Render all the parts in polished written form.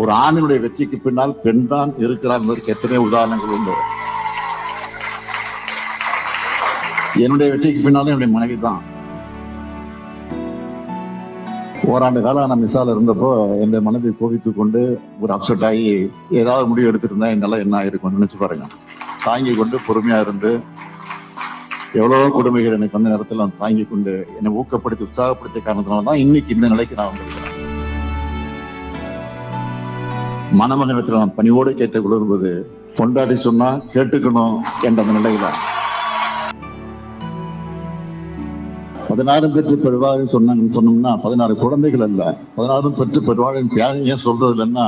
ஒரு ஆணினுடைய வெற்றிக்கு பின்னால் பெண் தான் இருக்கிறார் என்பதற்கு எத்தனை உதாரணங்கள் உண்டு. என்னுடைய வெற்றிக்கு பின்னாலும் என்னுடைய மனைவி தான். ஓராண்டு காலம் நான் மிசால இருந்தப்போ என்னுடைய மனைவி கோபித்துக் கொண்டு ஒரு அப்செட் ஆகி ஏதாவது முடிவு எடுத்திருந்தா என்னால என்ன ஆயிருக்கும் நினைச்சு பாருங்க. தாங்கி கொண்டு பொறுமையா இருந்து எவ்வளவோ கொடுமைகள் எனக்கு வந்த நேரத்தில் நான் தாங்கி கொண்டு என்னை ஊக்கப்படுத்தி உற்சாகப்படுத்திய காரணத்தினால்தான் இன்னைக்கு இந்த நிலைக்கு நான் வந்திருக்கிறேன். மணமகனத்தில் நான் பணிவோடு கேட்டு உணர்வது பொண்டாட்டி சொன்னா கேட்டுக்கணும் என்ற அந்த நிலையில 16 பெற்று பெருவாழ் சொன்னோம்னா 16 குழந்தைகள் அல்ல, 16 பெற்று பெருவாழின் தியாகம் ஏன் சொல்றது இல்லைன்னா,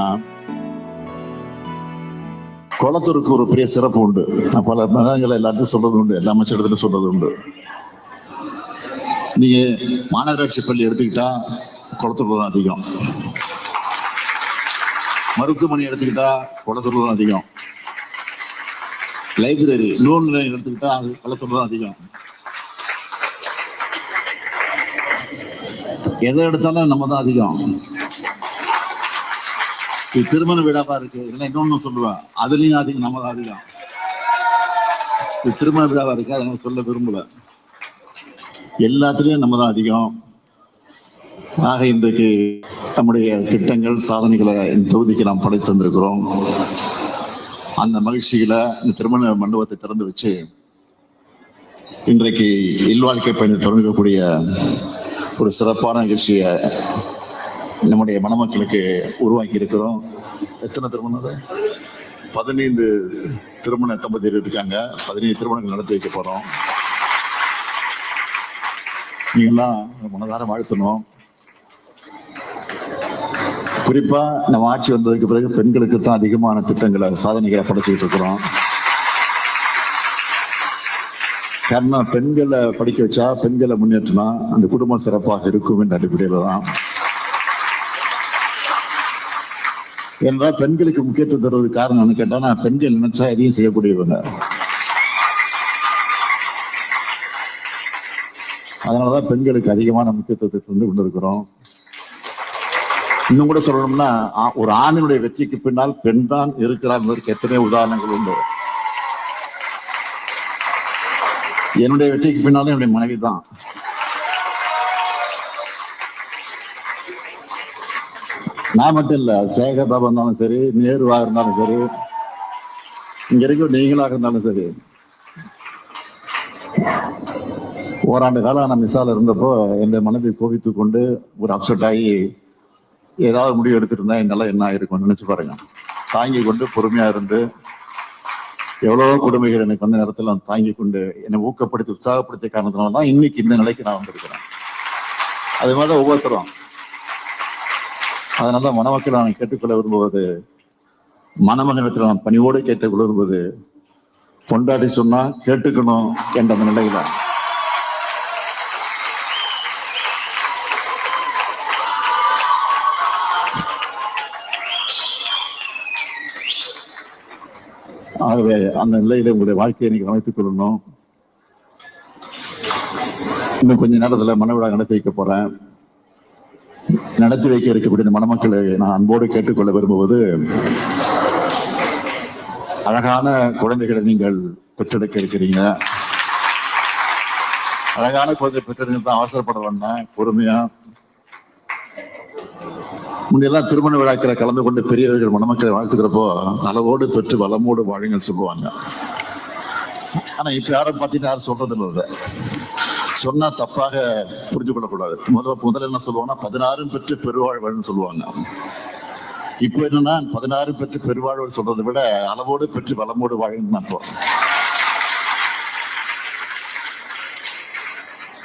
குளத்தூருக்கு ஒரு பெரிய சிறப்பு உண்டு. பல மதங்களை எல்லாத்தையும் சொல்றது உண்டு, எல்லா அமைச்சரிடத்துல சொல்றது உண்டு. நீங்க மாநகராட்சி பள்ளி எடுத்துக்கிட்டா குளத்தூர் தான் அதிகம், மருத்துவமனை எடுத்துக்கிட்டா குளத்தூர் தான் அதிகம், லைப்ரரி நூல் நிலையம் எடுத்துக்கிட்டா அது குளத்தூர் தான் அதிகம். எதை எடுத்தாலும் நம்ம தான் அதிகம். திருமண விழாவா இருக்கு, இல்லை இன்னொன்னு சொல்லுவேன், அதுலயும் அதிகம் நம்ம தான் அதிகம். திருமண விழாவா இருக்கு, அதை நம்ம சொல்ல விரும்பல, எல்லாத்துலயும் நம்ம தான் அதிகம். ஆக இன்றைக்கு நம்முடைய திட்டங்கள் சாதனைகளை இந்த தொகுதிக்கு நாம் படைத்து தந்திருக்கிறோம். அந்த மகிழ்ச்சியில இந்த திருமண மண்டபத்தை திறந்து வச்சு இன்றைக்கு இல்வாழ்க்கை பயணத்தை தொடங்கக்கூடிய ஒரு சிறப்பான நிகழ்ச்சியை நம்முடைய மணமக்களுக்கு உருவாக்கி இருக்கிறோம். எத்தனை திருமணம்? 15 திருமண தம்பதியர் இருக்காங்க. 15 திருமணங்கள் நடத்தி வைக்க போறோம். நீங்கெல்லாம் மனதார வாழ்த்தணும். குறிப்பா நம்ம ஆட்சி வந்ததுக்கு பிறகு பெண்களுக்கு தான் அதிகமான திட்டங்களை சாதனைகளை படைச்சுக்கிட்டு இருக்கிறோம். காரணம், பெண்களை படிக்க வச்சா, பெண்களை முன்னேற்றினா அந்த குடும்பம் சிறப்பாக இருக்கும் என்ற அடிப்படையில தான். என்றால் பெண்களுக்கு முக்கியத்துவம் தருவது காரணம்னு கேட்டா, பெண்கள் நினைச்சா எதையும் செய்யக்கூடியவங்க. அதனாலதான் பெண்களுக்கு அதிகமான முக்கியத்துவத்தை தந்து கொண்டிருக்கிறோம். இன்னும் கூட சொல்லணும்னா, ஒரு ஆணினுடைய வெற்றிக்கு பின்னால் பெண் தான் இருக்கிறார் என்பதற்கு எத்தனை உதாரணங்கள் உண்டு. என்னுடைய வெற்றிக்கு பின்னாலும் என்னுடைய மனைவி தான். நான் மட்டும் இல்ல, சேகர் பாபா இருந்தாலும் சரி, நேருவாக இருந்தாலும் சரி, இங்க இருக்க நீங்களாக இருந்தாலும் சரி. ஓராண்டு காலம் நான் மிசால இருந்தப்போ என்னுடைய மனைவி கோபித்துக் கொண்டு ஒரு அப்செட் ஆகி ஏதாவது முடிவு எடுத்திருந்தா என்னால என்ன ஆயிருக்கும் நினைச்சு பாருங்க. தாங்கி கொண்டு பொறுமையா இருந்து எவ்வளவோ கொடுமைகள் எனக்கு வந்த நேரத்தில் நான் தாங்கி கொண்டு என்னை ஊக்கப்படுத்தி உற்சாகப்படுத்திய காரணத்தினால்தான் இன்னைக்கு இந்த நிலைக்கு நான் வந்திருக்கிறேன். அது மாதிரிதான் ஒவ்வொருத்தரும். அதனாலதான் மணமக்களை நான் கேட்டுக்கொள்ள விரும்புவது, மணமகனத்தில் நான் பணிவோடு கேட்டு விரும்புவது பொண்டாட்டி சொன்னா கேட்டுக்கணும் என்ற அந்த நிலையில ஆகவே அந்த நிலையில உங்களுடைய வாழ்க்கையை நீங்க அமைத்துக் கொள்ளணும். இன்னும் கொஞ்ச நேரத்துல மனவிழா நடத்தி வைக்க போறேன். நடத்தி வைக்க இருக்கக்கூடிய மணமக்களை நான் அன்போடு கேட்டுக்கொள்ள விரும்புவது, அழகான குழந்தைகளை நீங்கள் பெற்றெடுக்க இருக்கிறீங்க. அழகான குழந்தை பெற்றெடுக்க தான் அவசரப்பட வேண்டாம், பொறுமையா. முன்னெல்லாம் திருமண விழாக்களை கலந்து கொண்டு பெரியவர்கள் மணமக்களை வாழ்த்துக்கிறப்போ நலவோடு பெற்று வளமோடு வாழுங்கள் சொல்லுவாங்க. ஆனா இப்ப யாரும் பார்த்தீங்கன்னா யாரும் சொல்றது இல்லை. சொன்னா தப்பாக புரிஞ்சு கொள்ளக்கூடாது. முதல்ல என்ன சொல்லுவாங்கன்னா 16 பெற்று பெருவாழ்வுன்னு சொல்லுவாங்க. இப்ப என்னன்னா 16 பெற்று பெருவாழ்வு சொல்றதை விட அளவோடு பெற்று வளமோடு வாழுன்னு தான் போறோம்.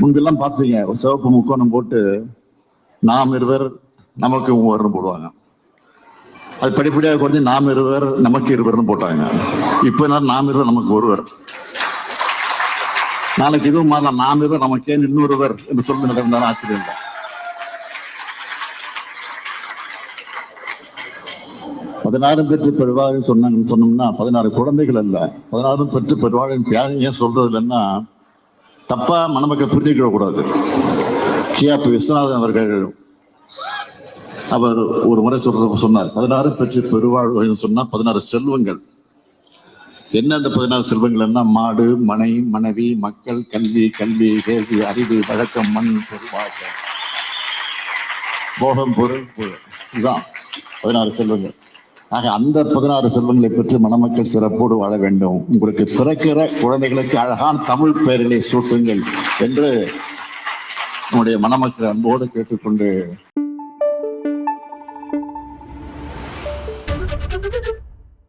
முன்பெல்லாம் பார்த்தீங்க, ஒரு சிவப்பு முக்கோணம் போட்டு நாம் இருவர் நமக்கு மூவர்னு போடுவாங்க. அது படிப்படியாக குறைஞ்சி நாம் இருவர் நமக்கு இருவர்னு போட்டாங்க. இப்ப நாம் இருவர் நமக்கு ஒருவர். நாளைக்கு இதுவும் மாறலாம், நாம் இருவர் நமக்கே இன்னொருவர் என்று சொல்லி நடந்தாலும் ஆச்சரியம் இல்லை. 16 பெற்று பெருவாழ் சொன்னோம்னா 16 குழந்தைகள் அல்ல, 16 பெற்று பெருவாழின் தியாகம் ஏன் சொல்றது இல்லைன்னா, தப்பா மணமக்கள் புரிஞ்சுக்க கூடாது. கியாப்பு விஸ்வநாதன் அவர்கள் அவர் ஒரு முறை சொன்னார், 16 பெற்று பெருவாழ்வு சொன்னா 16 செல்வங்கள். என்ன அந்த 16 செல்வங்கள்னா மாடு, மனை, மனைவி, மக்கள், கல்வி, கேள்வி, அறிவு, வழக்கம், மண், பொருள், போகம், பொருள், இதுதான் 16 செல்வங்கள். ஆக அந்த 16 செல்வங்களை பெற்று மணமக்கள் சிறப்போடு வாழ வேண்டும். உங்களுக்கு பிறக்கிற குழந்தைகளுக்கு அழகான தமிழ் பெயர்களை சூட்டுங்கள் என்று நம்முடைய மணமக்கள் அன்போடு கேட்டுக்கொண்டு